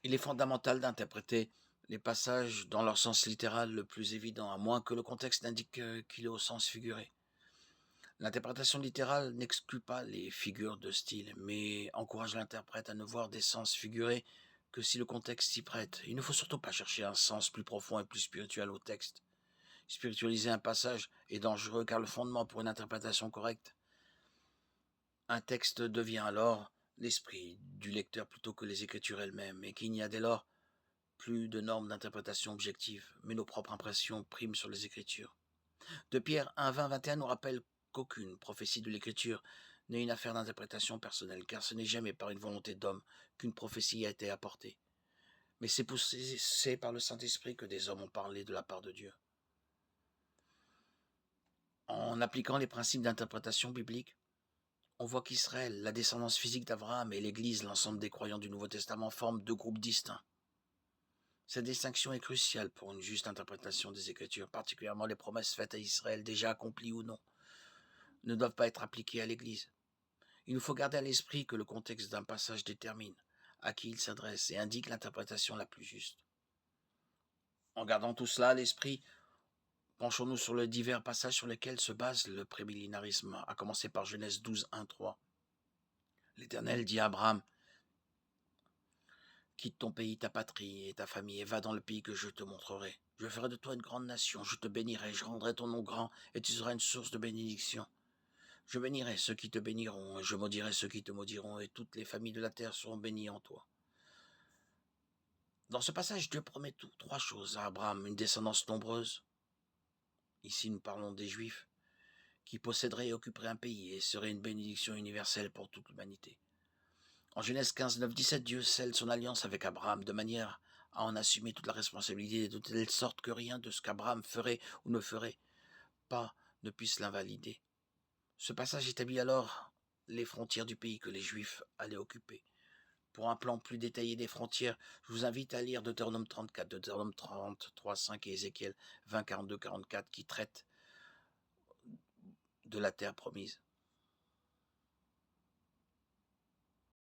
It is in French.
Il est fondamental d'interpréter les passages dans leur sens littéral le plus évident, à moins que le contexte n'indique qu'il est au sens figuré. L'interprétation littérale n'exclut pas les figures de style, mais encourage l'interprète à ne voir des sens figurés que si le contexte s'y prête. Il ne faut surtout pas chercher un sens plus profond et plus spirituel au texte. Spiritualiser un passage est dangereux car le fondement pour une interprétation correcte, un texte devient alors l'esprit du lecteur plutôt que les écritures elles-mêmes, et qu'il n'y a dès lors plus de normes d'interprétation objectives, mais nos propres impressions priment sur les écritures. De Pierre 1, 20, 21 nous rappelle qu'aucune prophétie de l'écriture n'est une affaire d'interprétation personnelle, car ce n'est jamais par une volonté d'homme qu'une prophétie a été apportée, mais c'est poussé par le Saint-Esprit que des hommes ont parlé de la part de Dieu. En appliquant les principes d'interprétation biblique, on voit qu'Israël, la descendance physique d'Abraham, et l'Église, l'ensemble des croyants du Nouveau Testament, forment deux groupes distincts. Cette distinction est cruciale pour une juste interprétation des Écritures, particulièrement les promesses faites à Israël, déjà accomplies ou non, ne doivent pas être appliquées à l'Église. Il nous faut garder à l'esprit que le contexte d'un passage détermine à qui il s'adresse et indique l'interprétation la plus juste. En gardant tout cela à l'esprit, penchons-nous sur les divers passages sur lesquels se base le prémillénarisme, à commencer par Genèse 12, 1, 3. L'Éternel dit à Abraham: quitte ton pays, ta patrie et ta famille, et va dans le pays que je te montrerai. Je ferai de toi une grande nation, je te bénirai, je rendrai ton nom grand, et tu seras une source de bénédiction. Je bénirai ceux qui te béniront, et je maudirai ceux qui te maudiront, et toutes les familles de la terre seront bénies en toi. Dans ce passage, Dieu promet trois choses à Abraham: une descendance nombreuse, ici nous parlons des Juifs, qui posséderaient et occuperaient un pays et serait une bénédiction universelle pour toute l'humanité. En Genèse 15, 9, 17, Dieu scelle son alliance avec Abraham de manière à en assumer toute la responsabilité, de telle sorte que rien de ce qu'Abraham ferait ou ne ferait pas ne puisse l'invalider. Ce passage établit alors les frontières du pays que les Juifs allaient occuper. Pour un plan plus détaillé des frontières, je vous invite à lire Deutéronome 34, Deutéronome 33, 5 et Ézéchiel 20, 42, 44 qui traitent de la terre promise.